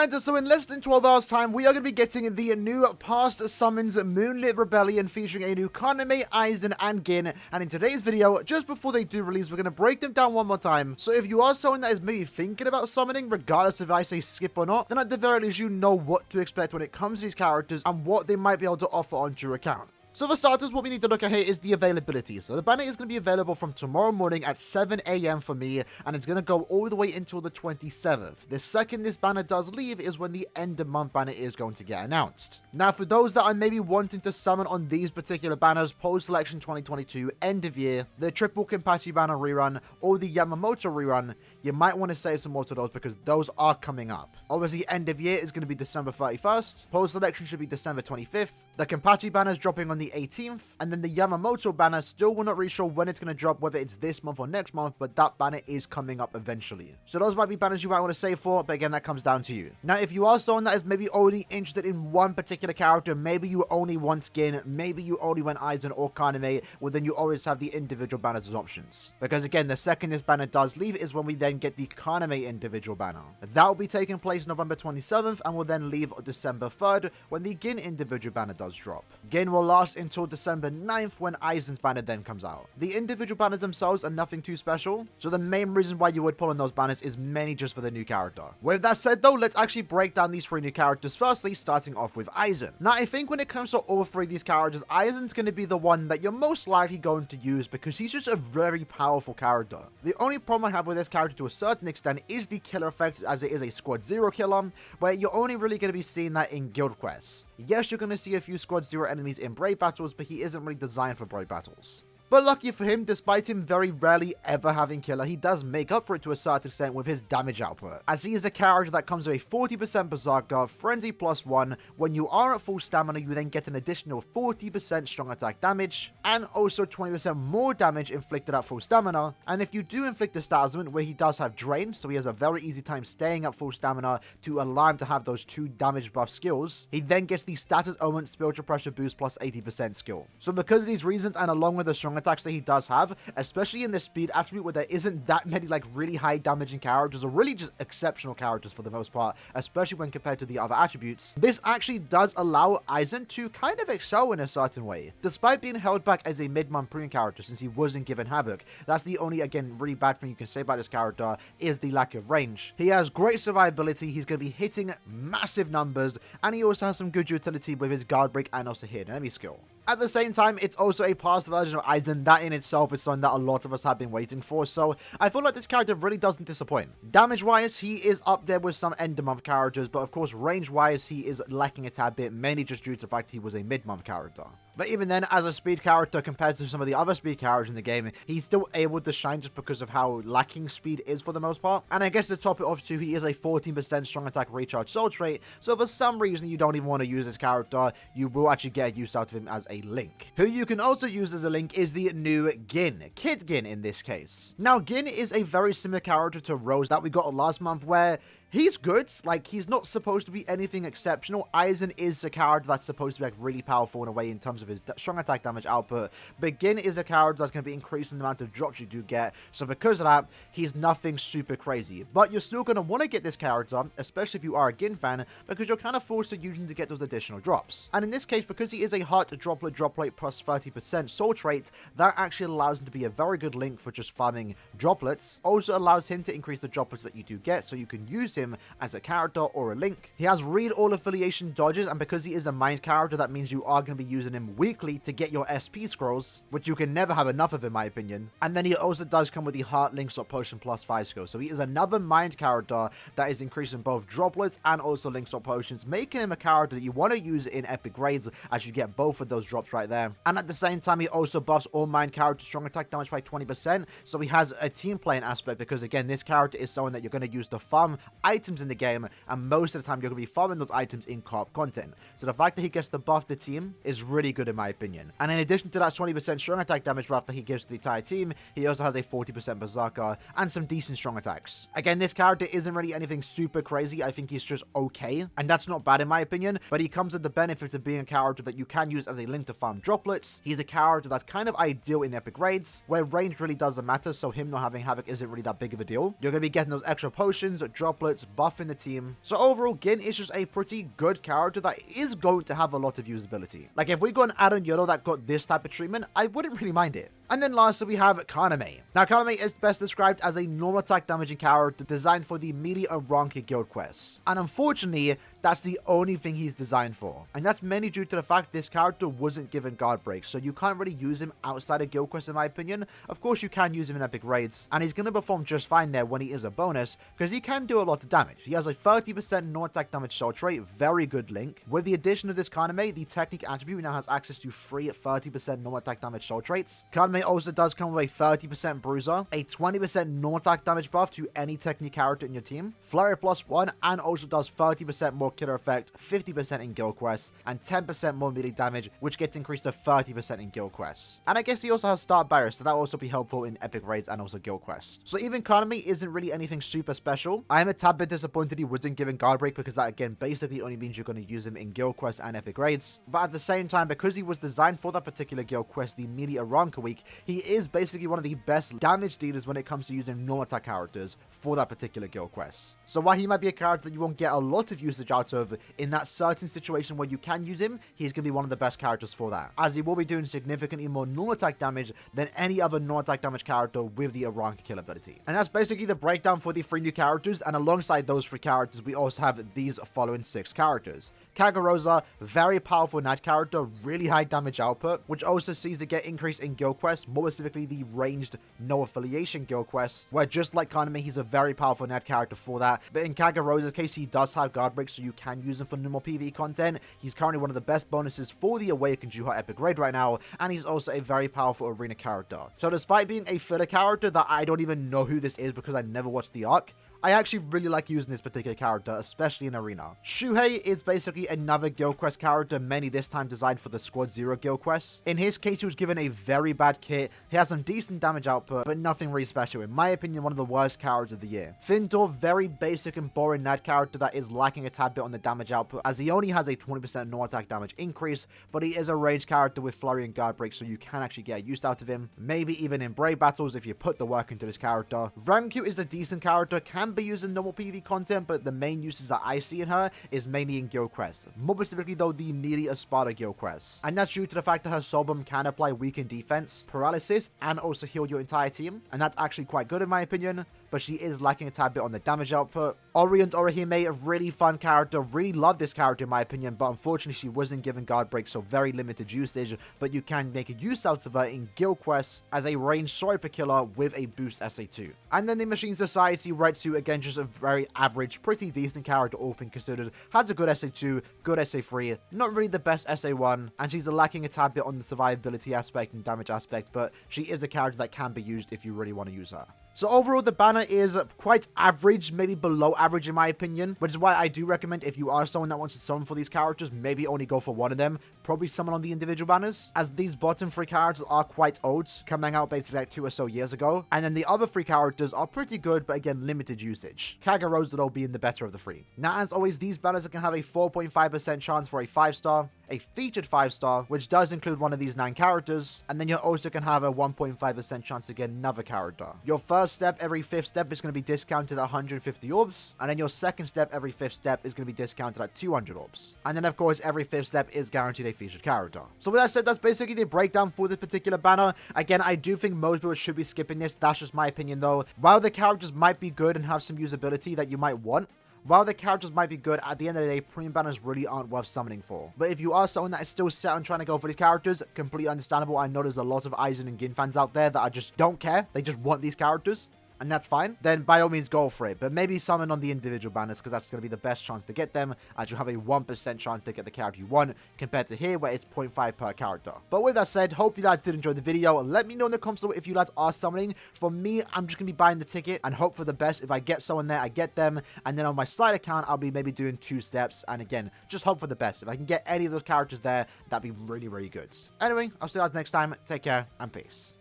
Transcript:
And so in less than 12 hours time, we are going to be getting the new Past Summons Moonlit Rebellion featuring a new Kaname, Aizen, and Gin. And in today's video, just before they do release, we're going to break them down one more time. So if you are someone that is maybe thinking about summoning, regardless if I say skip or not, then at the very least you know what to expect when it comes to these characters and what they might be able to offer onto your account. So for starters, what we need to look at here is the availability. So the banner is going to be available from tomorrow morning at 7 a.m. for me, and it's going to go all the way until the 27th. The second this banner does leave is when the end of month banner is going to get announced. Now, for those that are maybe wanting to summon on these particular banners, post-selection 2022, end of year, the triple Kenpachi banner rerun, or the Yamamoto rerun, you might want to save some more to those because those are coming up. Obviously, end of year is going to be December 31st. Post-selection should be December 25th. The Kenpachi banner is dropping on the 18th, and then the Yamamoto banner, still we're not really sure when it's going to drop, whether it's this month or next month, but that banner is coming up eventually. So those might be banners you might want to save for, but again, that comes down to you. Now, if you are someone that is maybe only interested in one particular character, maybe you only want Skin, maybe you only want Aizen or Kaname, well then you always have the individual banners as options. Because again, the second this banner does leave is when we then get the Kaname individual banner. That will be taking place November 27th and will then leave December 3rd when the Gin individual banner does drop. Gin will last until December 9th when Aizen's banner then comes out. The individual banners themselves are nothing too special, so the main reason why you would pull on those banners is mainly just for the new character. With that said though, let's actually break down these three new characters, firstly starting off with Aizen. Now I think when it comes to all three of these characters, Aizen's going to be the one that you're most likely going to use because he's just a very powerful character. The only problem I have with this character to a certain extent is the killer effect, as it is a squad 0 killer, where you're only really going to be seeing that in guild quests. Yes, you're going to see a few squad 0 enemies in Brave battles, but he isn't really designed for Brave battles. But lucky for him, despite him very rarely ever having killer, he does make up for it to a certain extent with his damage output, as he is a character that comes with a 40% Berserker, Frenzy +1, when you are at full stamina you then get an additional 40% strong attack damage, and also 20% more damage inflicted at full stamina, and if you do inflict a stat element where he does have Drain, so he has a very easy time staying at full stamina to allow him to have those 2 damage buff skills, he then gets the status element Spiritual Pressure Boost plus 80% skill. So because of these reasons and along with the strong attacks that he does have, especially in the speed attribute where there isn't that many like really high damaging characters or really just exceptional characters for the most part, especially when compared to the other attributes, this actually does allow Aizen to kind of excel in a certain way. Despite being held back as a mid-month premium character since he wasn't given Havoc, that's the only, again, really bad thing you can say about this character is the lack of range. He has great survivability, he's going to be hitting massive numbers, and he also has some good utility with his guard break and also hidden enemy skill. At the same time, it's also a past version of Aizen that in itself is something that a lot of us have been waiting for, so I feel like this character really doesn't disappoint. Damage-wise, he is up there with some end-of-month characters, but of course, range-wise, he is lacking a tad bit, mainly just due to the fact he was a mid-month character. But even then, as a speed character compared to some of the other speed characters in the game, he's still able to shine just because of how lacking speed is for the most part. And I guess to top it off too, he is a 14% strong attack recharge soul trait, so for some reason you don't even want to use this character, you will actually get use out of him as a Link. Who you can also use as a Link is the new Gin, Kid Gin in this case. Now Gin is a very similar character to Rose that we got last month, where he's good, like, he's not supposed to be anything exceptional. Aizen is a character that's supposed to be, like, really powerful in a way in terms of his strong attack damage output, but Gin is a character that's going to be increasing the amount of drops you do get, so because of that, he's nothing super crazy. But you're still going to want to get this character, especially if you are a Gin fan, because you're kind of forced to use him to get those additional drops. And in this case, because he is a heart droplet plus 30% soul trait, that actually allows him to be a very good Link for just farming droplets. Also allows him to increase the droplets that you do get, so you can use him as a character or a Link. He has read all affiliation dodges, and because he is a mind character, that means you are going to be using him weekly to get your SP scrolls, which you can never have enough of in my opinion. And then he also does come with the Heart Link Swap Potion plus 5 skill, so he is another mind character that is increasing both droplets and also Link Swap Potions, making him a character that you want to use in epic raids as you get both of those drops right there. And at the same time, he also buffs all mind characters strong attack damage by 20%, so he has a team playing aspect because again, this character is someone that you're going to use to farm items in the game, and most of the time you're going to be farming those items in co-op content. So the fact that he gets to buff the team is really good in my opinion. And in addition to that 20% strong attack damage buff that he gives to the entire team, he also has a 40% Berserker and some decent strong attacks. Again, this character isn't really anything super crazy, I think he's just okay, and that's not bad in my opinion, but he comes with the benefit of being a character that you can use as a Link to farm droplets. He's a character that's kind of ideal in epic raids, where range really doesn't matter, so him not having Havoc isn't really that big of a deal. You're going to be getting those extra potions, droplets, puts buff in the team. So overall, Gin is just a pretty good character that is going to have a lot of usability. Like if we got an Aaroniero that got this type of treatment, I wouldn't really mind it. And then lastly, we have Kaname. Now, Kaname is best described as a normal attack damaging character designed for the melee Aaroniero guild quests. And unfortunately, that's the only thing he's designed for. And that's mainly due to the fact this character wasn't given guard breaks, so you can't really use him outside of guild quests in my opinion. Of course, you can use him in epic raids, and he's going to perform just fine there when he is a bonus, because he can do a lot of damage. He has a 30% non-attack damage soul trait, very good link. With the addition of this Kaname, the technique attribute now has access to free 30% non-attack damage soul traits. Kaname also does come with a 30% bruiser, a 20% non-attack damage buff to any technique character in your team, flurry +1, and also does 30% more killer effect, 50% in guild quests, and 10% more melee damage, which gets increased to 30% in guild quests. And I guess he also has start barrier, so that will also be helpful in epic raids and also guild quests. So even Kaname isn't really anything super special. I am a tad bit disappointed he wasn't given guard break, because that again basically only means you're going to use him in guild quests and epic raids. But at the same time, because he was designed for that particular guild quest, the melee Aaroniero week, he is basically one of the best damage dealers when it comes to using normal attack characters for that particular guild quest. So while he might be a character that you won't get a lot of usage out of, in that certain situation where you can use him, he's going to be one of the best characters for that, as he will be doing significantly more normal attack damage than any other normal attack damage character with the Aaroniero kill ability. And that's basically the breakdown for the 3 new characters, and alongside those 3 characters, we also have these following 6 characters. Kagarosa, very powerful knight character, really high damage output, which also sees it get increased in guild quests, more specifically the ranged no affiliation guild quests, where just like Kaname, he's a very powerful knight character for that. But in Kagarosa's case, he does have guard breaks, so you can use him for normal PvE content. He's currently one of the best bonuses for the Awakened Juha epic raid right now, and he's also a very powerful arena character. So despite being a filler character that I don't even know who this is because I never watched the arc, I actually really like using this particular character, especially in Arena. Shuhei is basically another guild quest character, mainly this time designed for the Squad 0 guild quests. In his case, he was given a very bad kit. He has some decent damage output, but nothing really special. In my opinion, one of the worst characters of the year. Fintor, very basic and boring knight character that is lacking a tad bit on the damage output, as he only has a 20% no-attack damage increase, but he is a ranged character with flurry and guard break, so you can actually get use out of him. Maybe even in brave battles if you put the work into this character. Ranku is a decent character, can be used in normal PvP content, but the main uses that I see in her is mainly in guild quests. More specifically though, the nearly Espada guild quests. And that's due to the fact that her soul bomb can apply weakened defense, paralysis, and also heal your entire team. And that's actually quite good in my opinion, but she is lacking a tad bit on the damage output. Ori and Orihime, a really fun character. Really love this character in my opinion, but unfortunately she wasn't given guard break, so very limited usage, but you can make a use out of her in guild quests as a ranged sniper killer with a boost SA2. And then the Machine Society, Retsu, again just a very average, pretty decent character all things considered. Has a good SA2, good SA3, not really the best SA1, and she's lacking a tad bit on the survivability aspect and damage aspect, but she is a character that can be used if you really want to use her. So overall, the banner is quite average, maybe below average in my opinion, which is why I do recommend if you are someone that wants to summon for these characters, maybe only go for one of them, probably summon on the individual banners, as these bottom 3 characters are quite old, coming out basically like 2 or so years ago, and then the other 3 characters are pretty good, but again, limited usage. Kagarosa though being the better of the 3. Now, as always, these banners can have a 4.5% chance for a 5-star, a featured 5-star, which does include one of these 9 characters, and then you also can have a 1.5% chance to get another character. Your first step every 5th step is going to be discounted at 150 orbs, and then your second step every 5th step is going to be discounted at 200 orbs. And then of course every 5th step is guaranteed a featured character. So with that said, that's basically the breakdown for this particular banner. Again, I do think most viewers should be skipping this. That's just my opinion though. While the characters might be good and have some usability that you might want, while the characters might be good, at the end of the day, premium banners really aren't worth summoning for. But if you are someone that is still set on trying to go for these characters, completely understandable. I know there's a lot of Aizen and Gin fans out there that I just don't care. They just want these characters, and that's fine. Then by all means go for it, but maybe summon on the individual banners, because that's going to be the best chance to get them, as you have a 1% chance to get the character you want, compared to here where it's 0.5 per character. But with that said, hope you guys did enjoy the video. Let me know in the comments below if you guys are summoning. For me, I'm just going to be buying the ticket and hope for the best. If I get someone there, I get them, and then on my slide account, I'll be maybe doing 2 steps, and again, just hope for the best. If I can get any of those characters there, that'd be really, really good. Anyway, I'll see you guys next time. Take care, and peace.